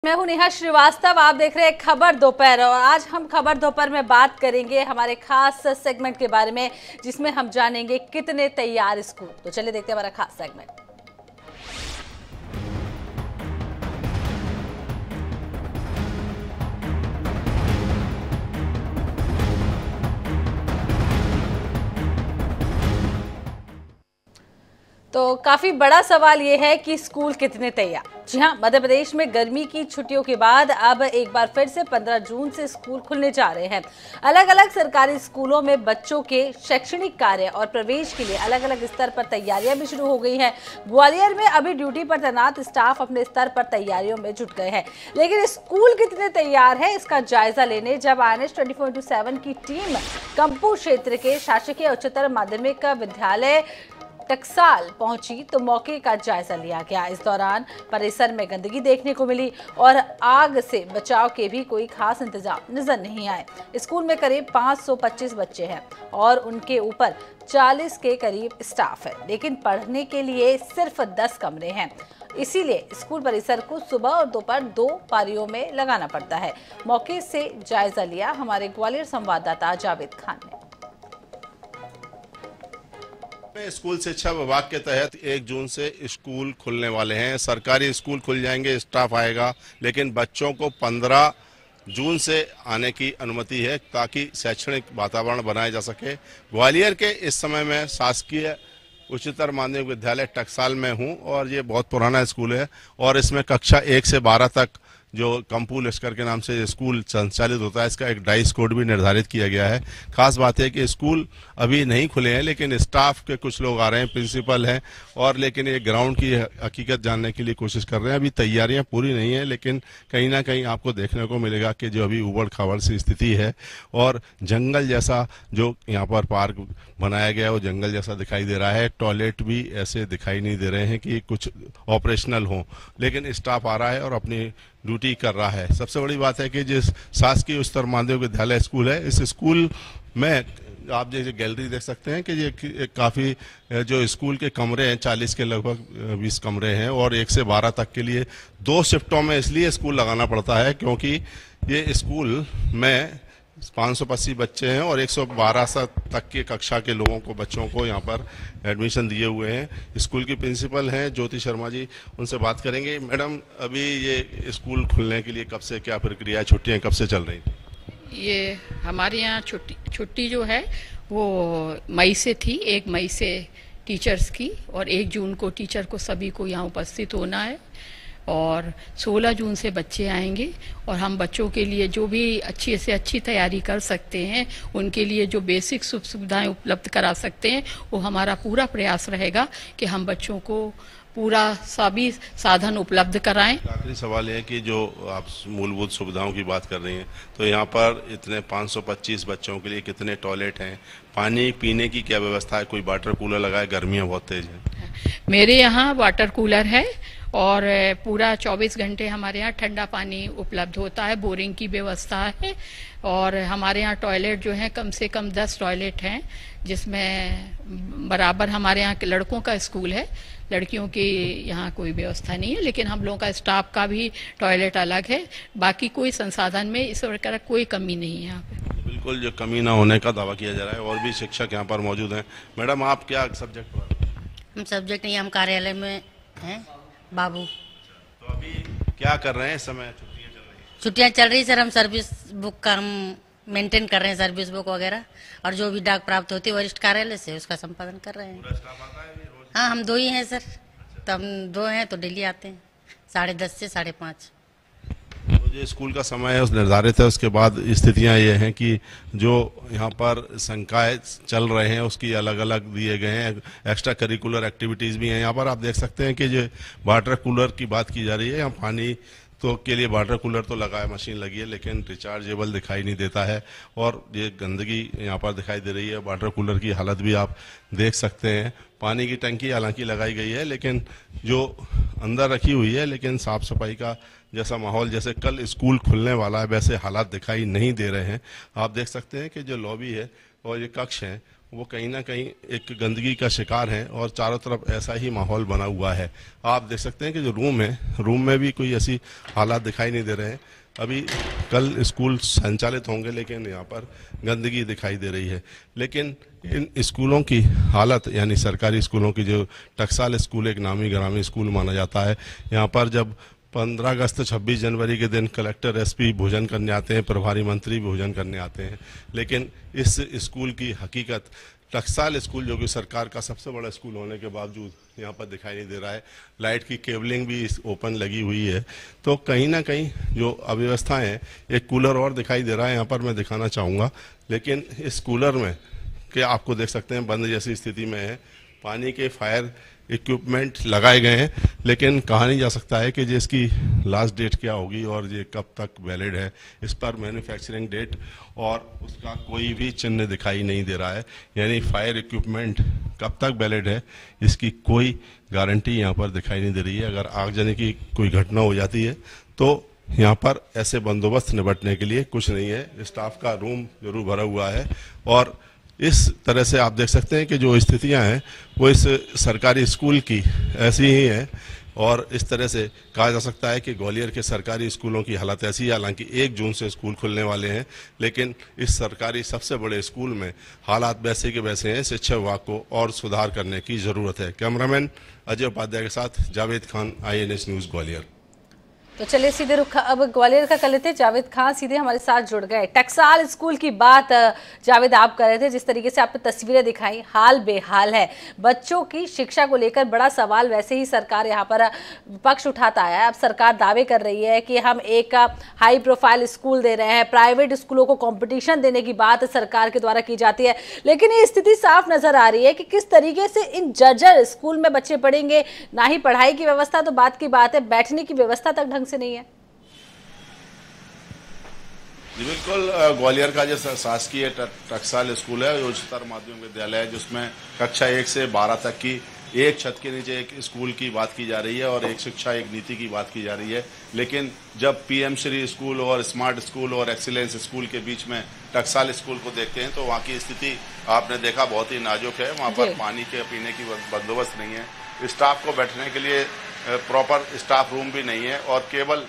मैं हूं नेहा श्रीवास्तव। आप देख रहे हैं खबर दोपहर और आज हम खबर दोपहर में बात करेंगे हमारे खास सेगमेंट के बारे में जिसमें हम जानेंगे कितने तैयार स्कूल। तो चलिए देखते हैं हमारा खास सेगमेंट। तो काफी बड़ा सवाल यह है कि स्कूल कितने तैयार। जी हां, मध्य प्रदेश में गर्मी की छुट्टियों के बाद अब एक बार फिर से 15 जून से स्कूल खुलने जा रहे हैं। अलग अलग सरकारी स्कूलों में बच्चों के शैक्षणिक कार्य और प्रवेश के लिए अलग अलग स्तर पर तैयारियां भी शुरू हो गई हैं। ग्वालियर में अभी ड्यूटी पर तैनात स्टाफ अपने स्तर पर तैयारियों में जुट गए हैं, लेकिन स्कूल कितने तैयार है इसका जायजा लेने जब INS 24/7 की टीम कंपू क्षेत्र के शासकीय उच्चतर माध्यमिक विद्यालय टकसाल पहुंची तो मौके का जायजा लिया गया। इस दौरान परिसर में गंदगी देखने को मिली और आग से बचाव के भी कोई खास इंतजाम नजर नहीं आए। स्कूल में करीब 525 बच्चे हैं और उनके ऊपर 40 के करीब स्टाफ है, लेकिन पढ़ने के लिए सिर्फ 10 कमरे हैं। इसीलिए स्कूल परिसर को सुबह और दोपहर 2 पारियों में लगाना पड़ता है। मौके से जायजा लिया हमारे ग्वालियर संवाददाता जावेद खान ने। स्कूल शिक्षा विभाग के तहत 1 जून से स्कूल खुलने वाले हैं। सरकारी स्कूल खुल जाएंगे, स्टाफ आएगा, लेकिन बच्चों को 15 जून से आने की अनुमति है ताकि शैक्षणिक वातावरण बनाया जा सके। ग्वालियर के इस समय में शासकीय उच्चतर माध्यमिक विद्यालय टकसाल में हूं और ये बहुत पुराना स्कूल है और इसमें कक्षा 1 से 12 तक जो कंपू लश्कर के नाम से स्कूल संचालित होता है, इसका एक डाइस कोड भी निर्धारित किया गया है। खास बात है कि स्कूल अभी नहीं खुले हैं, लेकिन स्टाफ के कुछ लोग आ रहे हैं, प्रिंसिपल हैं, और लेकिन ये ग्राउंड की हकीकत जानने के लिए कोशिश कर रहे हैं। अभी तैयारियां पूरी नहीं है, लेकिन कहीं ना कहीं आपको देखने को मिलेगा कि जो अभी उबड़ खाबड़ सी स्थिति है और जंगल जैसा जो यहाँ पर पार्क बनाया गया है वो जंगल जैसा दिखाई दे रहा है। टॉयलेट भी ऐसे दिखाई नहीं दे रहे हैं कि कुछ ऑपरेशनल हो, लेकिन स्टाफ आ रहा है और अपनी ड्यूटी कर रहा है। सबसे बड़ी बात है कि जिस शासकीय उच्चतर माध्यमिक विद्यालय स्कूल है, इस स्कूल में आप जैसे गैलरी देख सकते हैं कि ये काफ़ी जो स्कूल के कमरे हैं 40 के लगभग 20 कमरे हैं और 1 से 12 तक के लिए 2 शिफ्टों में इसलिए स्कूल लगाना पड़ता है क्योंकि ये स्कूल में 525 बच्चे हैं और 112 तक के कक्षा के लोगों को बच्चों को यहाँ पर एडमिशन दिए हुए हैं। स्कूल की प्रिंसिपल हैं ज्योति शर्मा जी, उनसे बात करेंगे। मैडम, अभी ये स्कूल खुलने के लिए कब से क्या प्रक्रिया, छुट्टियाँ कब से चल रही? ये हमारे यहाँ छुट्टी जो है वो मई से थी। 1 मई से टीचर्स की और 1 जून को टीचर को सभी को यहाँ उपस्थित होना है और 16 जून से बच्चे आएंगे और हम बच्चों के लिए जो भी अच्छी से अच्छी तैयारी कर सकते हैं, उनके लिए जो बेसिक सुख सुविधाएं उपलब्ध करा सकते हैं, वो हमारा पूरा प्रयास रहेगा कि हम बच्चों को पूरा सभी साधन उपलब्ध कराएं। आखिरी सवाल है कि जो आप मूलभूत सुविधाओं की बात कर रही हैं, तो यहाँ पर इतने 525 बच्चों के लिए कितने टॉयलेट हैं, पानी पीने की क्या व्यवस्था है, कोई वाटर कूलर लगा है? गर्मियाँ बहुत तेज हैं। मेरे यहाँ वाटर कूलर है और पूरा 24 घंटे हमारे यहाँ ठंडा पानी उपलब्ध होता है। बोरिंग की व्यवस्था है और हमारे यहाँ टॉयलेट जो है कम से कम 10 टॉयलेट हैं, जिसमें बराबर हमारे यहाँ के लड़कों का स्कूल है, लड़कियों की यहाँ कोई व्यवस्था नहीं है, लेकिन हम लोगों का स्टाफ का भी टॉयलेट अलग है। बाकी कोई संसाधन में इस प्रकार कोई कमी नहीं है यहाँ पे। बिल्कुल, जो कमी ना होने का दावा किया जा रहा है। और भी शिक्षक यहाँ पर मौजूद हैं। मैडम, आप क्या सब्जेक्ट पर? हम सब्जेक्ट नहीं, हम कार्यालय में हैं बाबू। तो अभी क्या कर रहे हैं इस समय? छुट्टियाँ चल रही सर। हम सर्विस बुक का हम मेंटेन कर रहे हैं, सर्विस बुक वगैरह, और जो भी डाक प्राप्त होती है वरिष्ठ कार्यालय से उसका संपादन कर रहे हैं। पूरा स्टाफ आता है रोज? हाँ, हम 2 ही हैं सर। तो हम 2 हैं तो डेली आते हैं 10:30 से 5:30। तो जो स्कूल का समय है उस निर्धारित है, उसके बाद स्थितियां ये हैं कि जो यहाँ पर संकाय चल रहे हैं उसकी अलग अलग दिए गए हैं। एक्स्ट्रा करिकुलर एक्टिविटीज़ भी हैं। यहाँ पर आप देख सकते हैं कि जो वाटर कूलर की बात की जा रही है, यहाँ पानी तो के लिए वाटर कूलर तो लगा है, मशीन लगी है, लेकिन रिचार्जेबल दिखाई नहीं देता है और ये गंदगी यहाँ पर दिखाई दे रही है। वाटर कूलर की हालत भी आप देख सकते हैं। पानी की टंकी हालांकि लगाई गई है, लेकिन जो अंदर रखी हुई है, लेकिन साफ सफाई का जैसा माहौल, जैसे कल स्कूल खुलने वाला है, वैसे हालात दिखाई नहीं दे रहे हैं। आप देख सकते हैं कि जो लॉबी है और ये कक्ष हैं वो कहीं ना कहीं एक गंदगी का शिकार हैं और चारों तरफ ऐसा ही माहौल बना हुआ है। आप देख सकते हैं कि जो रूम है, रूम में भी कोई ऐसी हालात दिखाई नहीं दे रहे हैं। अभी कल स्कूल संचालित होंगे लेकिन यहाँ पर गंदगी दिखाई दे रही है। लेकिन इन स्कूलों की हालत, यानी सरकारी स्कूलों की, जो टकसाल स्कूल एक नामी ग्रामीण स्कूल माना जाता है, यहाँ पर जब 15 अगस्त 26 जनवरी के दिन कलेक्टर, एसपी भोजन करने आते हैं, प्रभारी मंत्री भोजन करने आते हैं, लेकिन इस स्कूल की हकीकत, टकसाल स्कूल जो कि सरकार का सबसे बड़ा स्कूल होने के बावजूद यहाँ पर दिखाई नहीं दे रहा है। लाइट की केबलिंग भी ओपन लगी हुई है, तो कहीं ना कहीं जो अव्यवस्थाएं हैं, एक कूलर और दिखाई दे रहा है यहाँ पर, मैं दिखाना चाहूँगा, लेकिन इस कूलर में कि आपको देख सकते हैं बंद जैसी स्थिति में है। पानी के फायर इक्विपमेंट लगाए गए हैं, लेकिन कहा नहीं जा सकता है कि जिसकी लास्ट डेट क्या होगी और ये कब तक वैलिड है। इस पर मैन्युफैक्चरिंग डेट और उसका कोई भी चिन्ह दिखाई नहीं दे रहा है, यानी फायर इक्विपमेंट कब तक वैलिड है इसकी कोई गारंटी यहाँ पर दिखाई नहीं दे रही है। अगर आगजनी की कोई घटना हो जाती है तो यहाँ पर ऐसे बंदोबस्त निपटने के लिए कुछ नहीं है। स्टाफ का रूम जरूर भरा हुआ है और इस तरह से आप देख सकते हैं कि जो स्थितियां हैं वो इस सरकारी स्कूल की ऐसी ही हैं और इस तरह से कहा जा सकता है कि ग्वालियर के सरकारी स्कूलों की हालत ऐसी है। हालांकि 1 जून से स्कूल खुलने वाले हैं, लेकिन इस सरकारी सबसे बड़े स्कूल में हालात वैसे के वैसे हैं। शिक्षा विभाग को और सुधार करने की ज़रूरत है। कैमरामैन अजय उपाध्याय के साथ जावेद खान, INS न्यूज़ ग्वालियर। तो चलिए सीधे रुख अब ग्वालियर का कर लेते हैं। जावेद खान सीधे हमारे साथ जुड़ गए। टकसाल स्कूल की बात जावेद आप कर रहे थे, जिस तरीके से आपने तस्वीरें दिखाई, हाल बेहाल है। बच्चों की शिक्षा को लेकर बड़ा सवाल वैसे ही सरकार यहाँ पर विपक्ष उठाता आया है। अब सरकार दावे कर रही है कि हम एक हाई प्रोफाइल स्कूल दे रहे हैं, प्राइवेट स्कूलों को कॉम्पिटिशन देने की बात सरकार के द्वारा की जाती है, लेकिन ये स्थिति साफ नजर आ रही है कि किस तरीके से इन जर्जर स्कूल में बच्चे पढ़ेंगे। ना ही पढ़ाई की व्यवस्था तो बात की बात है, बैठने की व्यवस्था तक ढंग से नहीं है। जी बिल्कुल, ग्वालियर का जो शासकीय टकसाल स्कूल है, उच्चतर माध्यमिक विद्यालय है, जिसमें कक्षा 1 से 12 तक की एक छत के नीचे एक स्कूल की बात की जा रही है और एक शिक्षा एक नीति की बात की जा रही है। लेकिन जब PM श्री स्कूल और स्मार्ट स्कूल और एक्सीलेंस स्कूल के बीच में टकसाल स्कूल को देखते हैं तो वहाँ की स्थिति आपने देखा बहुत ही नाजुक है। वहाँ पर पानी के पीने की बंदोबस्त नहीं है, स्टाफ को बैठने के लिए प्रॉपर स्टाफ रूम भी नहीं है और केवल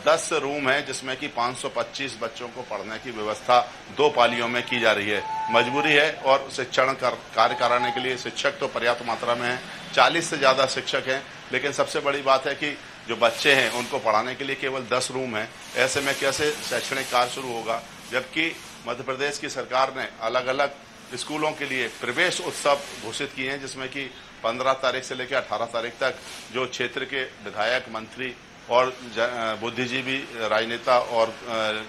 10 रूम है जिसमें कि 525 बच्चों को पढ़ने की व्यवस्था 2 पालियों में की जा रही है। मजबूरी है और शिक्षण कार्य कराने के लिए शिक्षक तो पर्याप्त मात्रा में हैं, 40 से ज़्यादा शिक्षक हैं, लेकिन सबसे बड़ी बात है कि जो बच्चे हैं उनको पढ़ाने के लिए केवल 10 रूम हैं। ऐसे में कैसे शैक्षणिक कार्य शुरू होगा, जबकि मध्य प्रदेश की सरकार ने अलग अलग स्कूलों के लिए प्रवेश उत्सव घोषित किए हैं, जिसमें कि 15 तारीख से लेकर 18 तारीख तक जो क्षेत्र के विधायक, मंत्री और बुद्धिजीवी, राजनेता और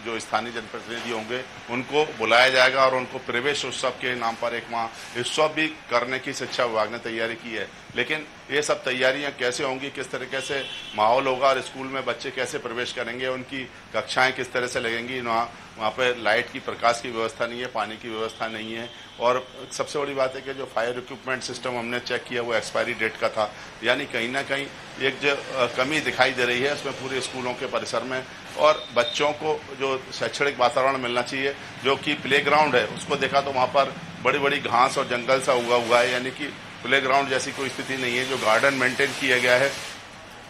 जो स्थानीय जनप्रतिनिधि होंगे उनको बुलाया जाएगा और उनको प्रवेश उत्सव के नाम पर एक माह उत्सव भी करने की शिक्षा विभाग ने तैयारी की है। लेकिन ये सब तैयारियां कैसे होंगी, किस तरीके से माहौल होगा और स्कूल में बच्चे कैसे प्रवेश करेंगे, उनकी कक्षाएं किस तरह से लगेंगी, वहाँ पर लाइट की, प्रकाश की व्यवस्था नहीं है, पानी की व्यवस्था नहीं है। और सबसे बड़ी बात है कि जो फायर इक्विपमेंट सिस्टम हमने चेक किया वो एक्सपायरी डेट का था, यानी कहीं ना कहीं एक जो कमी दिखाई दे रही है उसमें पूरे स्कूलों के परिसर में। और बच्चों को जो शैक्षणिक वातावरण मिलना चाहिए, जो कि प्लेग्राउंड है, उसको देखा तो वहाँ पर बड़ी बड़ी घास और जंगल सा उगा हुआ है, यानी कि प्लेग्राउंड जैसी कोई स्थिति नहीं है। जो गार्डन मेंटेन किया गया है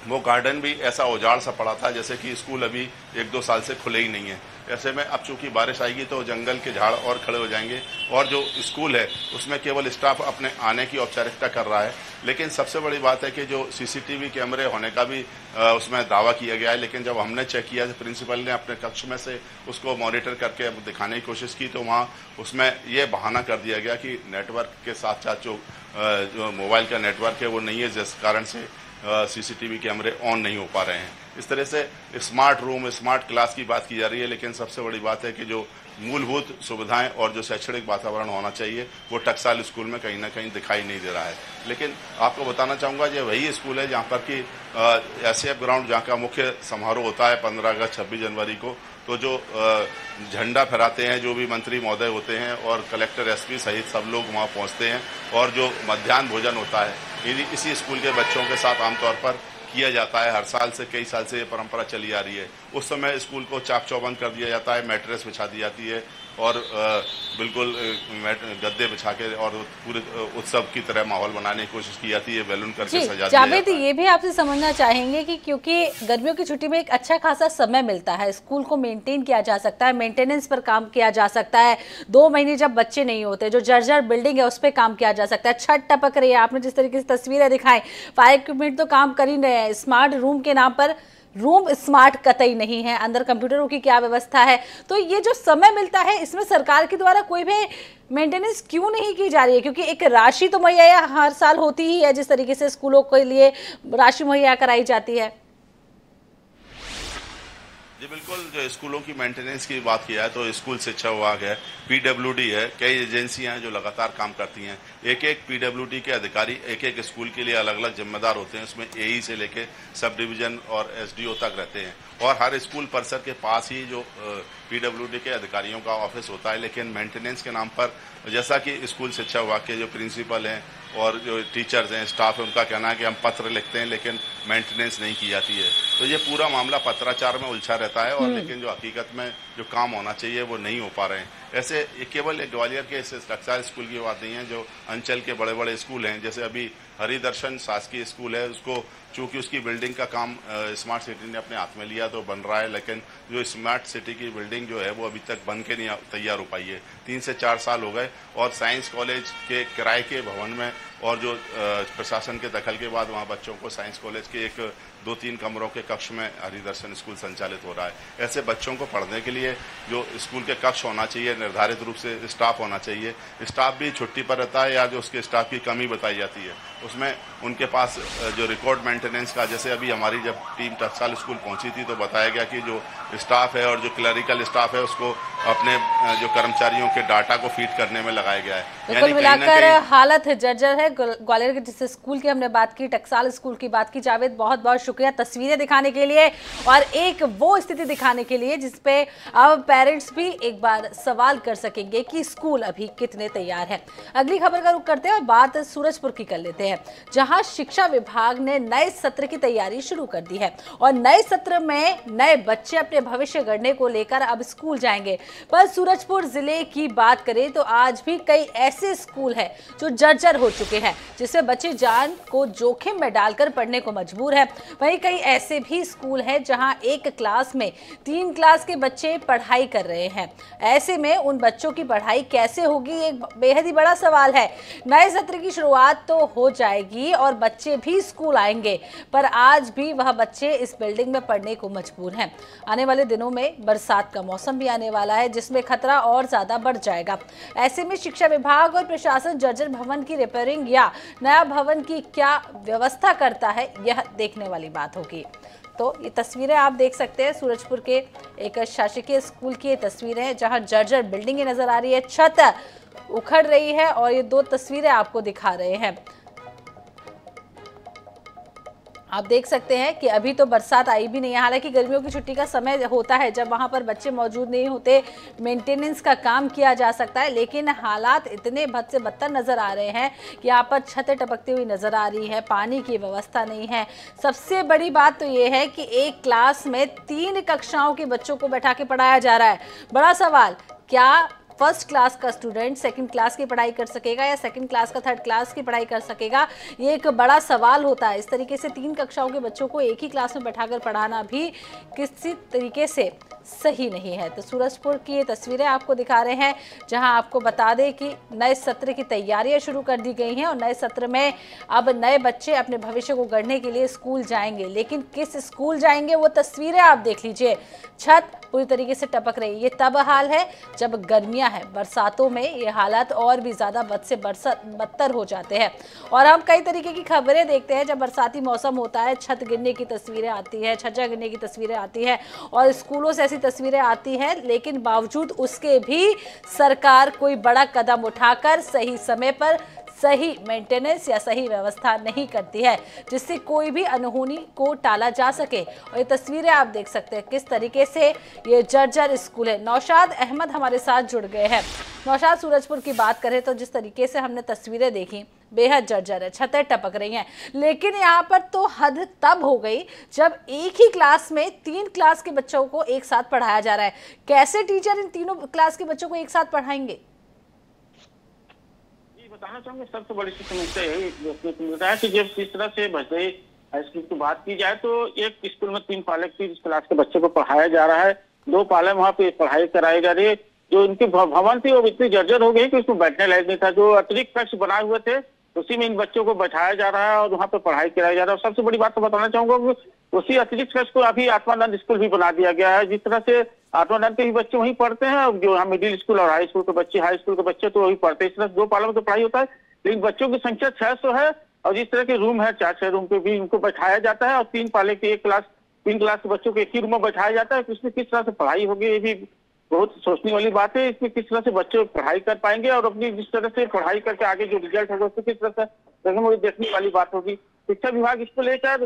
वो गार्डन भी ऐसा उजाड़ सा पड़ा था जैसे कि स्कूल अभी 1-2 साल से खुले ही नहीं है। ऐसे में अब चूंकि बारिश आएगी तो जंगल के झाड़ और खड़े हो जाएंगे और जो स्कूल है उसमें केवल स्टाफ अपने आने की औपचारिकता कर रहा है। लेकिन सबसे बड़ी बात है कि जो CCTV कैमरे होने का भी उसमें दावा किया गया है, लेकिन जब हमने चेक किया तो प्रिंसिपल ने अपने कक्ष में से उसको मॉनिटर करके दिखाने की कोशिश की तो वहाँ उसमें ये बहाना कर दिया गया कि नेटवर्क के साथ साथ जो मोबाइल का नेटवर्क है वो नहीं है, जिस कारण से CCTV कैमरे ऑन नहीं हो पा रहे हैं। इस तरह से स्मार्ट रूम, स्मार्ट क्लास की बात की जा रही है, लेकिन सबसे बड़ी बात है कि जो मूलभूत सुविधाएं और जो शैक्षणिक वातावरण होना चाहिए वो टकसाल स्कूल में कहीं ना कहीं दिखाई नहीं दे रहा है। लेकिन आपको बताना चाहूँगा ये वही स्कूल है जहाँ पर कि SF ग्राउंड, जहाँ का मुख्य समारोह होता है 15 अगस्त 26 जनवरी को, तो जो झंडा फहराते हैं जो भी मंत्री महोदय होते हैं और कलेक्टर, SP सहित सब लोग वहाँ पहुँचते हैं और जो मध्याह्न भोजन होता है इसी स्कूल के बच्चों के साथ आमतौर पर किया जाता है। हर साल से, कई साल से ये परंपरा चली आ रही है। उस समय स्कूल को चाक चौबंद कर दिया जाता है, मैट्रेस बिछा दी जाती है और बिल्कुल गद्दे बिछा के और पूरे उत्सव की तरह माहौल बनाने की कोशिश की जाती है, बैलून करके सजा दिया जाता है। जावेद, ये भी आपसे समझना चाहेंगे कि क्योंकि गर्मियों की छुट्टी में एक अच्छा खासा समय मिलता है, स्कूल को मेंटेन किया जा सकता है, मेंटेनेंस पर काम किया जा सकता है, 2 महीने जब बच्चे नहीं होते, जो जर्जर बिल्डिंग है उस पर काम किया जा सकता है, छत टपक रही है, आपने जिस तरीके से तस्वीरें दिखाई, फायर इक्विपमेंट तो काम कर ही रहे हैं, स्मार्ट रूम के नाम पर रूम स्मार्ट कतई नहीं है, अंदर कंप्यूटरों की क्या व्यवस्था है। तो ये जो समय मिलता है इसमें सरकार के द्वारा कोई भी मेंटेनेंस क्यों नहीं की जा रही है? क्योंकि एक राशि तो मुहैया हर साल होती ही है, जिस तरीके से स्कूलों के लिए राशि मुहैया कराई जाती है। जी बिल्कुल, जो स्कूलों की मेंटेनेंस की बात किया है तो स्कूल शिक्षा विभाग है, पीडब्ल्यूडी है, कई एजेंसियां हैं जो लगातार काम करती हैं। एक एक पीडब्ल्यूडी के अधिकारी एक एक स्कूल के लिए अलग अलग जिम्मेदार होते हैं, उसमें एई से लेके सब डिवीजन और एसडीओ तक रहते हैं और हर स्कूल परिसर के पास ही जो पीडब्ल्यूडी के अधिकारियों का ऑफिस होता है। लेकिन मेंटेनेंस के नाम पर जैसा कि स्कूल शिक्षा विभाग के जो प्रिंसिपल हैं और जो टीचर्स हैं, स्टाफ है, उनका कहना है कि हम पत्र लिखते हैं लेकिन मेंटेनेंस नहीं की जाती है। तो ये पूरा मामला पत्राचार में उलझा रहता है और लेकिन जो हकीकत में जो काम होना चाहिए वो नहीं हो पा रहे हैं। ऐसे केवल एक ग्वालियर के रक्षा स्कूल की बात नहीं है, जो अंचल के बड़े बड़े स्कूल हैं, जैसे अभी हरिदर्शन शासकीय स्कूल है, उसको चूंकि उसकी बिल्डिंग का काम स्मार्ट सिटी ने अपने हाथ में लिया तो बन रहा है, लेकिन जो स्मार्ट सिटी की बिल्डिंग जो है वो अभी तक बन के नहीं तैयार हो पाई है। 3 से 4 साल हो गए और साइंस कॉलेज के किराए के भवन में और जो प्रशासन के दखल के बाद वहाँ बच्चों को साइंस कॉलेज के एक 2-3 कमरों के कक्ष में हरिदर्शन स्कूल संचालित हो रहा है। ऐसे बच्चों को पढ़ने के लिए जो स्कूल के कक्ष होना चाहिए, निर्धारित रूप से स्टाफ होना चाहिए, स्टाफ भी छुट्टी पर रहता है या जो उसके स्टाफ की कमी बताई जाती है, उसमें उनके पास जो रिकॉर्ड मेंटेनेंस का, जैसे अभी हमारी जब टीम टकसाल स्कूल पहुंची थी तो बताया गया कि जो स्टाफ है और जो क्लरिकल स्टाफ है उसको अपने जो कर्मचारियों के डाटा को फीड करने में लगाया गया है। कुल मिलाकर हालत जर्जर है ग्वालियर के जिस स्कूल की हमने बात की, टकसाल स्कूल की बात की। जावेद, बहुत बहुत शुक्रिया तस्वीरें दिखाने के लिए और एक वो स्थिति दिखाने के लिए जिसपे अब पेरेंट्स भी एक बार सवाल कर सकेंगे कि स्कूल अभी कितने तैयार है। अगली खबर का रुख करते हैं और बात सूरजपुर की कर लेते हैं, जहां शिक्षा विभाग ने नए सत्र की तैयारी शुरू कर दी है और नए सत्र में नए बच्चे अपने भविष्य गढ़ने को लेकर अब स्कूल जाएंगे। पर सूरजपुर जिले की बात करें तो आज भी कई ऐसे स्कूल हैं जो जर्जर हो चुके हैं, जिसमें बच्चे जान को जोखिम में डालकर पढ़ने को मजबूर हैं। वहीं कई ऐसे भी स्कूल हैं जहां एक क्लास में 3 क्लास के बच्चे पढ़ाई कर रहे हैं। ऐसे में उन बच्चों की पढ़ाई कैसे होगी, एक बेहद ही बड़ा सवाल है। नए सत्र की शुरुआत तो हो जाएगी और बच्चे भी स्कूल आएंगे, पर आज भी वह बच्चे इस बिल्डिंग में पढ़ने को मजबूर हैं। आने वाले दिनों में बरसात का मौसम भी आने वाला है, जिसमें खतरा और ज्यादा बढ़ जाएगा। ऐसे में शिक्षा विभाग और प्रशासन जर्जर भवन की रिपेयरिंग या नया भवन की क्या व्यवस्था करता है, यह देखने वाली बात होगी। तो ये तस्वीरें आप देख सकते हैं, सूरजपुर के एक शासकीय स्कूल की ये तस्वीरें हैं जहां जर्जर बिल्डिंगें नजर आ रही है, छत उखड़ रही है और ये 2 तस्वीरें आपको दिखा रहे हैं। आप देख सकते हैं कि अभी तो बरसात आई भी नहीं है, हालांकि गर्मियों की छुट्टी का समय होता है जब वहां पर बच्चे मौजूद नहीं होते, मेंटेनेंस का काम किया जा सकता है, लेकिन हालात इतने बद से बदतर नजर आ रहे हैं कि यहाँ पर छतें टपकती हुई नजर आ रही है, पानी की व्यवस्था नहीं है। सबसे बड़ी बात तो ये है कि एक क्लास में 3 कक्षाओं के बच्चों को बैठा के पढ़ाया जा रहा है। बड़ा सवाल, क्या फर्स्ट क्लास का स्टूडेंट सेकंड क्लास की पढ़ाई कर सकेगा या सेकंड क्लास का थर्ड क्लास की पढ़ाई कर सकेगा, ये एक बड़ा सवाल होता है। इस तरीके से 3 कक्षाओं के बच्चों को एक ही क्लास में बैठाकर पढ़ाना भी किसी तरीके से सही नहीं है। तो सूरजपुर की ये तस्वीरें आपको दिखा रहे हैं जहां आपको बता दें कि नए सत्र की तैयारियां शुरू कर दी गई हैं और नए सत्र में अब नए बच्चे अपने भविष्य को गढ़ने के लिए स्कूल जाएंगे। लेकिन किस स्कूल जाएंगे वो तस्वीरें आप देख लीजिए, छत पूरी तरीके से टपक रही है। ये तब हाल है जब गर्मियां हैं, बरसातों में ये हालात और भी ज्यादा बदतर हो जाते हैं। और हम कई तरीके की खबरें देखते हैं जब बरसाती मौसम होता है, छत गिरने की तस्वीरें आती है, छज्जा गिरने की तस्वीरें आती है और स्कूलों से ऐसी तस्वीरें आती हैं, लेकिन बावजूद उसके भी सरकार कोई बड़ा कदम उठाकर सही समय पर सही मेंटेनेंस या सही व्यवस्था नहीं करती है जिससे कोई भी अनहोनी को टाला जा सके। और ये तस्वीरें आप देख सकते हैं किस तरीके से ये जर्जर स्कूल है। नौशाद अहमद हमारे साथ जुड़ गए हैं। नौशाद सूरजपुर की बात करें तो जिस तरीके से हमने तस्वीरें देखी बेहद जर्जर है, छतें टपक रही हैं। लेकिन यहाँ पर तो हद तब हो गई जब एक ही क्लास में 3 क्लास के बच्चों को एक साथ पढ़ाया जा रहा है। कैसे टीचर इन तीनों क्लास के बच्चों को एक साथ पढ़ाएंगे? बताना चाहूंगा सबसे बड़ी समस्या यही बताया कि जब इस तरह से भजई हाई स्कूल की बात की जाए तो एक स्कूल में 3 पाले की क्लास के बच्चे को पढ़ाया जा रहा है, 2 पाले वहाँ पे पढ़ाई कराई जा रही है। जो इनके भवन थी वो इतनी जर्जर हो गई कि उसमें बैठने लायक नहीं था। जो अतिरिक्त कक्ष बनाए हुए थे उसी में इन बच्चों को बैठाया जा रहा है और वहाँ पे पढ़ाई कराई जा रहा है। सबसे बड़ी बात तो बताना चाहूंगा कि उसी अतिरिक्त कक्ष को अभी आत्मानंद स्कूल भी बना दिया गया है। जिस तरह से आत्मानंद के भी बच्चे वहीं पढ़ते हैं और जो यहाँ मिडिल स्कूल और हाई स्कूल के बच्चे तो वही पढ़ते हैं। इस तरह से 2 पालों में तो पढ़ाई होता है, लेकिन बच्चों की संख्या 600 है और जिस तरह के रूम है 4-6 रूम पे भी इनको बैठाया जाता है और 3 पाले की 3 क्लास के बच्चों को एक ही रूम में बैठाया जाता है। तो इसमें किस तरह से पढ़ाई होगी ये भी बहुत सोचने वाली बात है। इसमें किस तरह से बच्चे पढ़ाई कर पाएंगे और अपनी जिस तरह से पढ़ाई करके आगे जो रिजल्ट होगा उसको किस तरह से देखने वाली बात होगी। शिक्षा विभाग इसको लेकर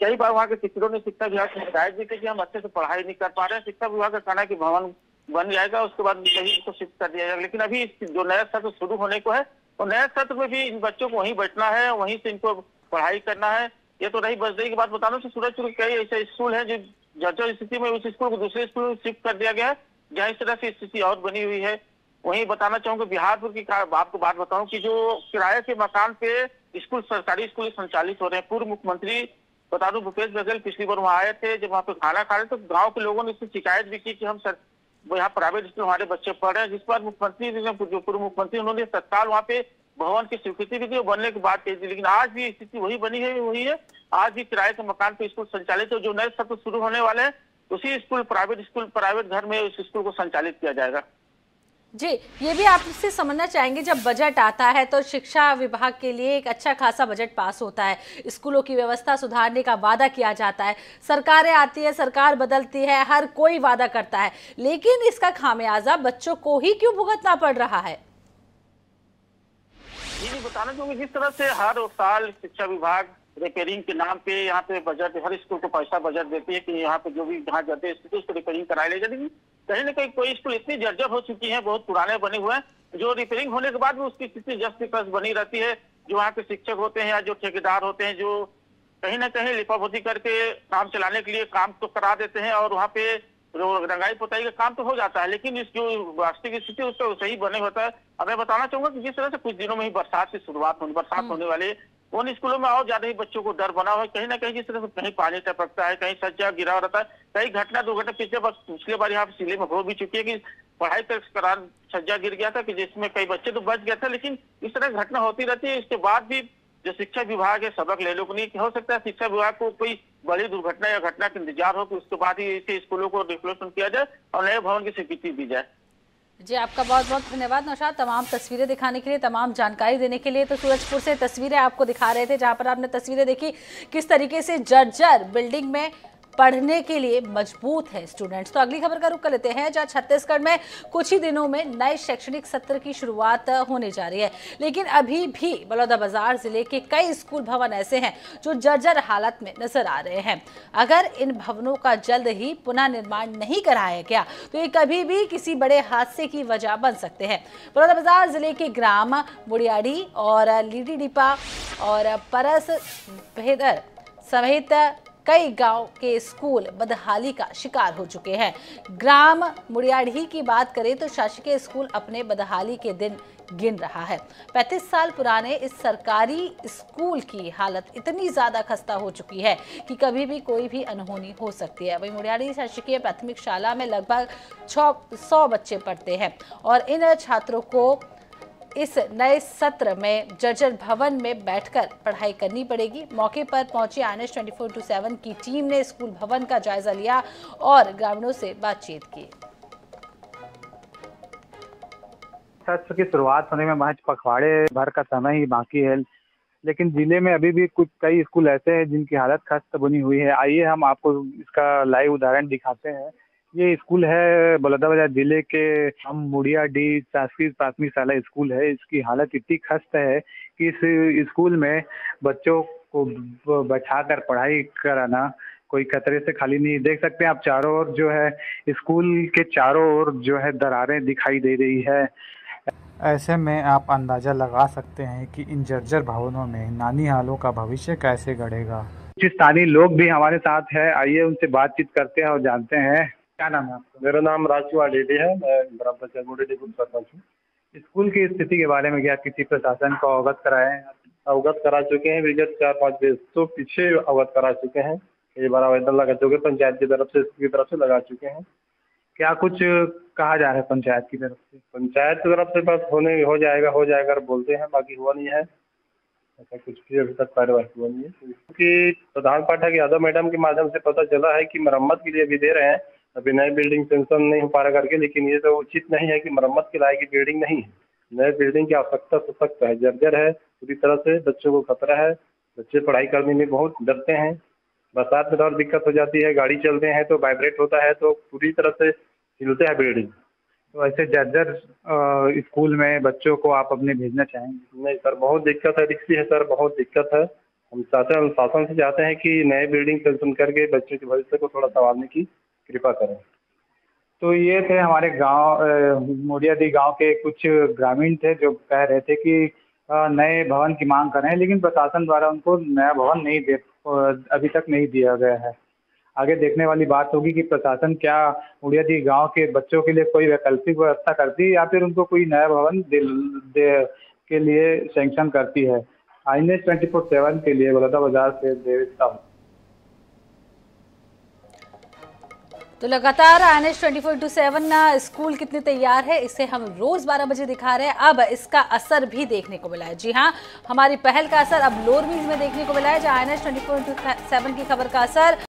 कई बार वहाँ के टीचरों ने शिक्षा विभाग से शिकायत भी की कि हम अच्छे से पढ़ाई नहीं कर पा रहे हैं। शिक्षा विभाग का कहना है कि भवन बन जाएगा उसके बाद यही इसको शिफ्ट कर दिया जाएगा। लेकिन अभी जो नया सत्र शुरू होने को है और नया सत्र में भी इन बच्चों को वहीं बैठना है, वहीं से इनको पढ़ाई करना है। ये तो रही बजदई की बात बताना तो सूरजपुर कई ऐसे स्कूल हैं जो जर्जर स्थिति में उस स्कूल को दूसरे स्कूल में शिफ्ट कर दिया गया है जहाँ इस तरह से स्थिति और बनी हुई है। वहीं बताना चाहूंगा बिहारपुर की आपको बात बताऊं कि जो किराए के मकान पे स्कूल सरकारी स्कूल संचालित हो रहे हैं। पूर्व मुख्यमंत्री बता दूं भूपेश बघेल पिछली बार वहाँ आए थे, जब वहाँ पे खाना खा रहे तो गाँव के लोगों ने इससे शिकायत भी की कि हम यहाँ प्राइवेट स्कूल हमारे बच्चे पढ़ रहे हैं। जिस पर मुख्यमंत्री जो पूर्व मुख्यमंत्री उन्होंने तत्काल वहाँ पे भवन की स्वीकृति भी दी, बनने की बात कही थी। लेकिन आज भी स्थिति वही बनी है वही है। आज भी किराए के मकान पे स्कूल संचालित है। जो नए सत्र शुरू होने वाले हैं उसी प्राइवेट घर में उस स्कूल को संचालित किया जाएगा। जी, ये भी आपसे समझना चाहेंगे, जब बजट आता है तो शिक्षा विभाग के लिए एक अच्छा खासा बजट पास होता है, स्कूलों की व्यवस्था सुधारने का वादा किया जाता है, सरकारें आती है, सरकार बदलती है, हर कोई वादा करता है, लेकिन इसका खामियाजा बच्चों को ही क्यों भुगतना पड़ रहा है? ये बताना चाहूंगी जिस तरह से हर साल शिक्षा विभाग रिपेयरिंग के नाम पे यहाँ पे बजट हर स्कूल को पैसा बजट देती है कि यहाँ पे जो भी जहाँ जाते हैं उसको रिपेयरिंग कराई ले जाती है। कहीं ना कहीं कोई स्कूल इतनी जर्जर हो चुकी है, बहुत पुराने बने हुए हैं, जो रिपेयरिंग होने के बाद भी उसकी स्थिति जस्ट तस बनी रहती है। जो वहाँ के शिक्षक होते हैं या जो ठेकेदार होते हैं जो कहीं ना कहीं लिपापोती करके काम चलाने के लिए काम तो करा देते हैं और वहाँ पे रंगाई पुताई का काम तो हो जाता है, लेकिन इस जो वास्तविक स्थिति उसका सही बने होता है। अब मैं बताना चाहूंगा कि जिस तरह से कुछ दिनों में ही बरसात होने वाली है, उन स्कूलों में और ज्यादा ही बच्चों को डर बना हुआ है। कहीं ना कहीं जिस तरह से कहीं पानी टपकता है, कहीं सज्जा गिरा रहता है, कई दुर्घटना पिछले बार यहाँ जिले में हो भी चुकी है कि पढ़ाई के दौरान सज्जा गिर गया था कि जिसमें कई बच्चे तो बच गए थे। लेकिन इस तरह घटना होती रहती है। इसके बाद भी जो शिक्षा विभाग है सबक ले लो कि नहीं हो सकता है शिक्षा विभाग को कोई बड़ी दुर्घटना या घटना का इंतजार हो कि उसके बाद ही ऐसे स्कूलों को रिप्लेसमेंट किया जाए और नए भवन की स्वीकृति दी जाए। जी, आपका बहुत बहुत धन्यवाद नौशाद, तमाम तस्वीरें दिखाने के लिए, तमाम जानकारी देने के लिए। तो सूरजपुर से तस्वीरें आपको दिखा रहे थे, जहां पर आपने तस्वीरें देखी किस तरीके से जर्जर बिल्डिंग में पढ़ने के लिए मजबूत है स्टूडेंट्स। तो अगली खबर का रुख कर लेते हैं, जहां छत्तीसगढ़ में कुछ ही दिनों में नए शैक्षणिक सत्र की शुरुआत होने जा रही है, लेकिन अभी भी बलौदाबाजार जिले के कई स्कूल भवन ऐसे हैं जो जर्जर हालत में नजर आ रहे हैं। अगर इन भवनों का जल्द ही पुनः निर्माण नहीं कराया गया तो ये कभी भी किसी बड़े हादसे की वजह बन सकते हैं। बलौदाबाजार जिले के ग्राम मुड़ियाड़ी और लीडीडीपा और परस भेदर समेत कई गांव के स्कूल बदहाली का शिकार हो चुके हैं। ग्राम मुड़ियाड़ी की बात करें तो शासकीय स्कूल अपने बदहाली के दिन गिन रहा है। 35 साल पुराने इस सरकारी स्कूल की हालत इतनी ज्यादा खस्ता हो चुकी है कि कभी भी कोई भी अनहोनी हो सकती है। वहीं मुड़ियाड़ी शासकीय प्राथमिक शाला में लगभग 100 बच्चे पढ़ते हैं और इन छात्रों को इस नए सत्र में जर्जर भवन में बैठकर पढ़ाई करनी पड़ेगी। मौके पर पहुंची INS 24/7 की टीम ने स्कूल भवन का जायजा लिया और ग्रामीणों से बातचीत की। सत्र की शुरुआत होने में महज पखवाड़े भर का समय ही बाकी है, लेकिन जिले में अभी भी कई स्कूल ऐसे हैं जिनकी हालत खस्त बनी हुई है। आइए हम आपको इसका लाइव उदाहरण दिखाते हैं। ये स्कूल है बलौदाबाजार जिले के हम मुड़ियाडी शासकीय प्राथमिक शाला स्कूल है। इसकी हालत इतनी खस्त है कि इस स्कूल में बच्चों को बैठाकर पढ़ाई कराना कोई खतरे से खाली नहीं। देख सकते हैं आप चारों ओर जो है स्कूल के चारों ओर जो है दरारें दिखाई दे रही है। ऐसे में आप अंदाज़ा लगा सकते हैं कि इन जर्जर भवनों में नानीहालों का भविष्य कैसे गढ़ेगा। कुछ स्थानीय लोग भी हमारे साथ हैं, आइए उनसे बातचीत करते हैं और जानते हैं। क्या नाम है आपका? मेरा नाम राजकुमार डेडी है। मैं ग्राम पंचायत मोडेडी ग्रुप सरपंच हूँ। स्कूल की स्थिति के बारे में क्या किसी प्रशासन को अवगत कराए हैं? अवगत करा चुके हैं। विगत 4-5 वर्षों पीछे अवगत करा चुके हैं। कई बार आवेदन लगा चुके, पंचायत की तरफ से लगा चुके हैं। क्या कुछ कहा जा रहा है पंचायत की तरफ से? पंचायत की तरफ से बस हो जाएगा बोलते हैं, बाकी हुआ नहीं है। ऐसा कुछ भी अभी तक कार्यवाही हुआ नहीं है, क्योंकि प्रधान पाठक यादव मैडम के माध्यम से पता चला है कि मरम्मत के लिए भी दे रहे हैं। अभी नई बिल्डिंग सेंक्शन नहीं हो पा रहा करके, लेकिन ये तो उचित नहीं है कि मरम्मत के लायक बिल्डिंग नहीं है। नए बिल्डिंग की आवश्यकता सशक्त है, जर्जर है पूरी तरह से। बच्चों को खतरा है, बच्चे पढ़ाई करने में बहुत डरते हैं। बरसात में और दिक्कत हो जाती है, गाड़ी चलते हैं तो वाइब्रेट होता है, तो पूरी तरह से हिलते हैं बिल्डिंग। तो ऐसे जर्जर स्कूल में बच्चों को आप अपने भेजना चाहेंगे? नहीं सर, बहुत दिक्कत है, रिक्सी है सर, बहुत दिक्कत है। हम शासन से चाहते हैं कि नए बिल्डिंग सेंक्शन करके बच्चों के भविष्य को थोड़ा संवारने की कृपा करें। तो ये थे हमारे गांव मोडियादी गांव के कुछ ग्रामीण थे जो कह रहे थे कि नए भवन की मांग कर रहे हैं, लेकिन प्रशासन द्वारा उनको नया भवन अभी तक नहीं दिया गया है। आगे देखने वाली बात होगी कि प्रशासन क्या मोडियादी गांव के बच्चों के लिए कोई वैकल्पिक व्यवस्था करती है या फिर उनको कोई नया भवन के लिए सैंक्शन करती है। INS 24/7 के लिए बलौदाबाजार से देविता। तो लगातार INS 24/7 स्कूल कितने तैयार है इसे हम रोज 12 बजे दिखा रहे हैं। अब इसका असर भी देखने को मिला है। जी हाँ, हमारी पहल का असर अब लोअर मील्स में देखने को मिला है, जहां INS 24/7 की खबर का असर